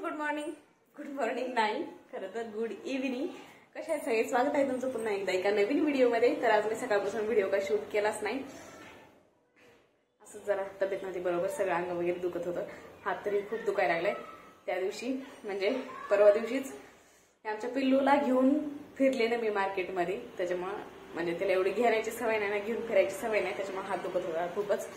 Good morning नाही, खरं तर गुड इव्हिनिंग. कशा आहे सगळे? स्वागत आहे तुमचं पुन्हा एकदा एका नवीन व्हिडिओमध्ये. तर आज मी सकाळपासून व्हिडिओ का शूट केलाच नाही, असं जरा तब्येत नव्हती बरोबर, सगळं अंग वगैरे दुखत होतं. हात तरी खूप दुखायला लागलाय. त्या दिवशी म्हणजे परवा दिवशीच आमच्या पिल्लूला घेऊन फिरले ना मी मार्केटमध्ये, त्याच्यामुळे म्हणजे त्याला एवढी घेण्याची सवय नाही ना, घेऊन फिरायची सवय नाही, त्याच्यामुळे हात दुखत होता खूपच.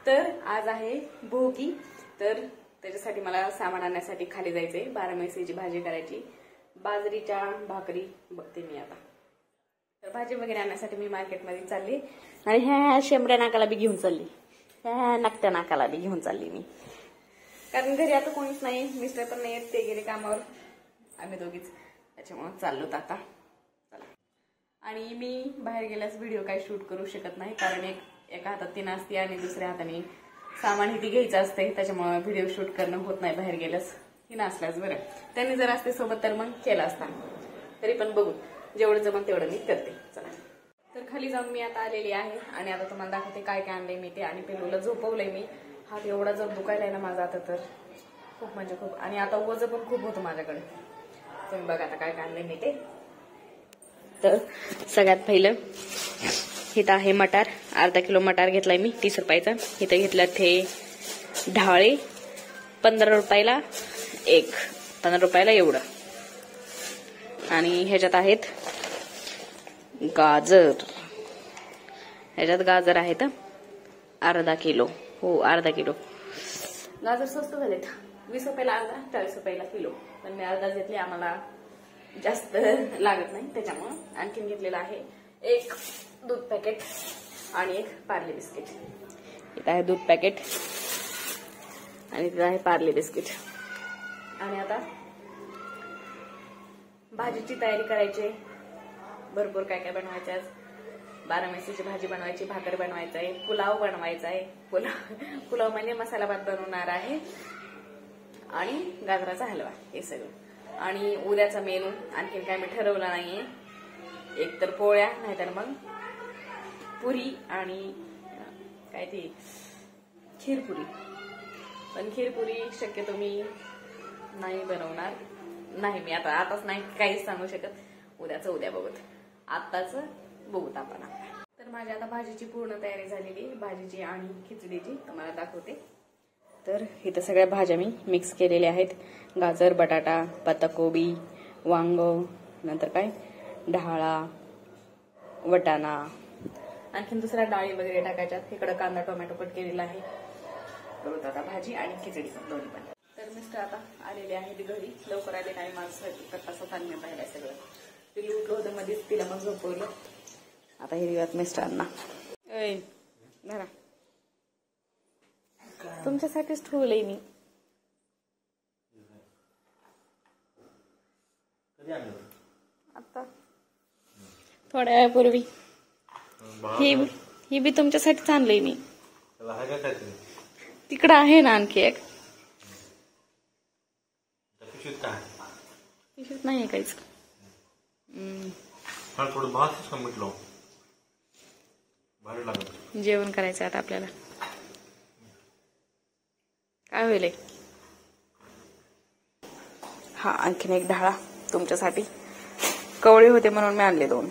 तर आज आहे भोगी, तर त्याच्यासाठी मला सामान आणण्यासाठी खाली जायचंय. 12 मैसीची भाजी करायची, बाजरीच्या भाकरी बघते मी आता. तर भाजी वगैरे आणण्यासाठी मी मार्केटमध्ये चालली आणि ह्या शेंबड्या नाकाला बी घेऊन चालली, ह्या नाकत्या नाकाला बी घेऊन चालली मी, कारण घरी आता कोणीच नाही, मिस्टर पण नाही, ते गेले कामावर, आम्ही दोघीच, त्याच्यामुळे चाललो आता. चला. आणि मी बाहेर गेल्यास व्हिडिओ काही शूट करू शकत नाही, कारण एका हातात ती नसते आणि दुसऱ्या हाताने सामान ही ती घ्यायचं असते, त्याच्यामुळे व्हिडिओ शूट करणं होत नाही बाहेर गेल्यास, ही नसल्यास. बरं, त्यांनी जर असते सोबत तर मग केला असता, तरी पण बघू जेवढं जमन तेवढं मी करते. चला. तर खाली जाऊन मी आता आलेली आहे आणि आता तुम्हाला दाखवते काय काय आणलंय मी ते. आणि पिल्लूला झोपवलंय मी. हात एवढा जर दुखायलाय ना माझा आता, तर खूप म्हणजे खूप. आणि आता वजन पण खूप होतं माझ्याकडे. तुम्ही बघा आता काय काय आणलंय मी ते. तर सगळ्यात पहिलं इथं आहे मटार, अर्धा किलो मटार घेतलाय मी 30 रुपयाचा. इथं घेतलं ते ढाळे 15 रुपयाला एक, 15 रुपयाला एवढं. आणि ह्याच्यात आहेत गाजर, ह्याच्यात गाजर आहेत अर्धा किलो. हो, अर्धा किलो. गाजर स्वस्त झालेत, 20 रुपयाला अर्धा, 40 रुपयाला किलो. पण मी अर्धा घेतले, आम्हाला जास्त लागत नाही त्याच्यामुळं. आणखीन घेतलेलं आहे एक दूध पॅकेट आणि एक पार्ले बिस्किट. इथं आहे दूध पॅकेट आणि इथं आहे पार्ले बिस्किट. आणि आता भाजीची तयारी करायची, भरपूर काय काय बनवायचं आज. 12 मैसीची भाजी बनवायची, भाकर बनवायचं आहे, पुलाव बनवायचा आहे. पुलाव म्हणजे मसाला भात बनवणार आहे आणि गाजराचा हलवा, हे सगळं. आणि उद्याचा मेनू आणखीन काय मी ठरवलं नाहीये, एक तर पोळ्या, नाहीतर मग पुरी आणि काय ती खीरपुरी. पण खीरपुरी शक्यतो मी नाही बनवणार, नाही मी आताच नाही काहीच सांगू शकत. उद्याचं उद्या बघूत, आत्ताच बघूत आपण. तर माझी आता भाजीची पूर्ण तयारी झालेली, भाजीची आणि खिचडीची तुम्हाला दाखवते. तर इथं सगळ्या भाज्या मी मिक्स केलेल्या आहेत. गाजर, बटाटा, पत्ताकोबी, वांग, नंतर काय ढाळा, वटाणा, आणखीन दुसऱ्या डाळी वगैरे टाकायच्यात. इकडं कांदा टोमॅटो कट केलेला आहे. बघत आता भाजी आणि खिचडी दोन्ही पण. तर मिस्टर आता आलेले आहेत घरी, लवकर आले काही माणसं करता चालणे पाहिजे सगळं. पिल्लू उठलं होतं मध्येच, तिला मग झोपवलं. आता हे दिवस मिस्टरांना धरा, तुमच्यासाठीच ठेवलंय मी. आता थोड्या वेळापूर्वी. ही बी तुमच्यासाठीच आणलंय मी. तिकडं आहे ना आणखी एक. पिशवीत नाही काहीच. जेवण करायचं आता आपल्याला. काय होईल? हा, आणखीन एक ढाळा तुमच्यासाठी. कवळे होते म्हणून मी आणले 2.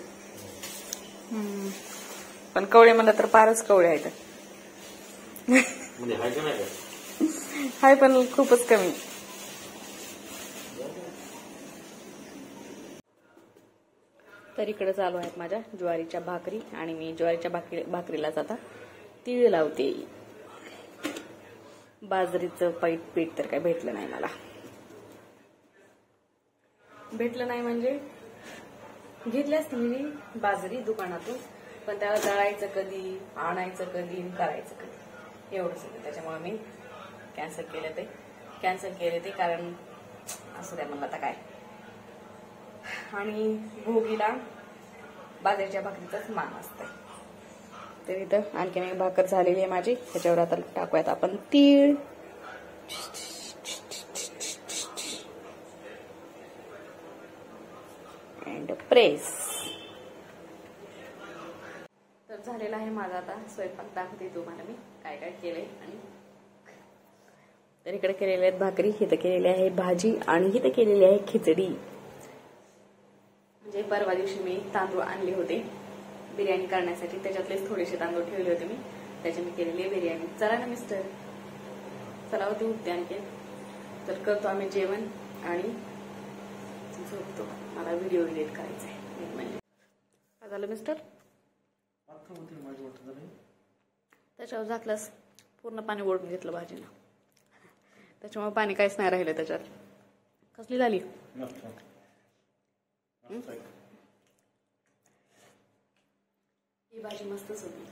पण कवळे म्हणलं तर फारच कवळे आहेत. हाय पण खूपच कमी. तर इकडे चालू आहेत माझ्या ज्वारीच्या भाकरी आणि मी ज्वारीच्या भाकरीलाच आता तीळ लावते. बाजरीचं पीठ तर काय भेटलं नाही मला. भेटलं नाही म्हणजे घेतली असती मी बाजरी दुकानातून, पण त्याला दळायचं कधी, आणायचं कधी, करायचं कधी, एवढंच होतं. त्याच्यामुळे मी कॅन्सल केले ते कारण असं द्या म्हणलं आता काय. आणि भोगीला बाजरीच्या भाकरीचाच मान असतं. तर इथं आणखीन एक भाकर झालेली आहे माझी, त्याच्यावर आता टाकूयात आपण तीळ. And press. तर झालेला आहे माझा आता स्वयंपाक. दाखवते तुम्हाला मी काय काय केलंय. आणि तर इकडे केलेल्या आहेत भाकरी, इथं केलेली आहे भाजी आणि इथं केलेली आहे खिचडी. म्हणजे परवा दिवशी मी तांदूळ आणले होते बिर्याणी करण्यासाठी, त्याच्यातलेच थोडेसे तांदूळ ठेवले होते मी, त्याची मी केलेली बिर्याणी. चला ना मिस्टर, चला होते उठते आणखी. तर करतो आम्ही जेवण आणि झोपतो. मला व्हिडिओ एडिट करायचा आहे. म्हणजे काय झालं मिस्टर? त्याच्यावर झाकलंस पूर्ण पाणी ओढून घेतलं भाजीनं, त्याच्यामुळे पाणी काहीच नाही राहिलं त्याच्यात. कसली झाली? ही भाजी मस्तच होती.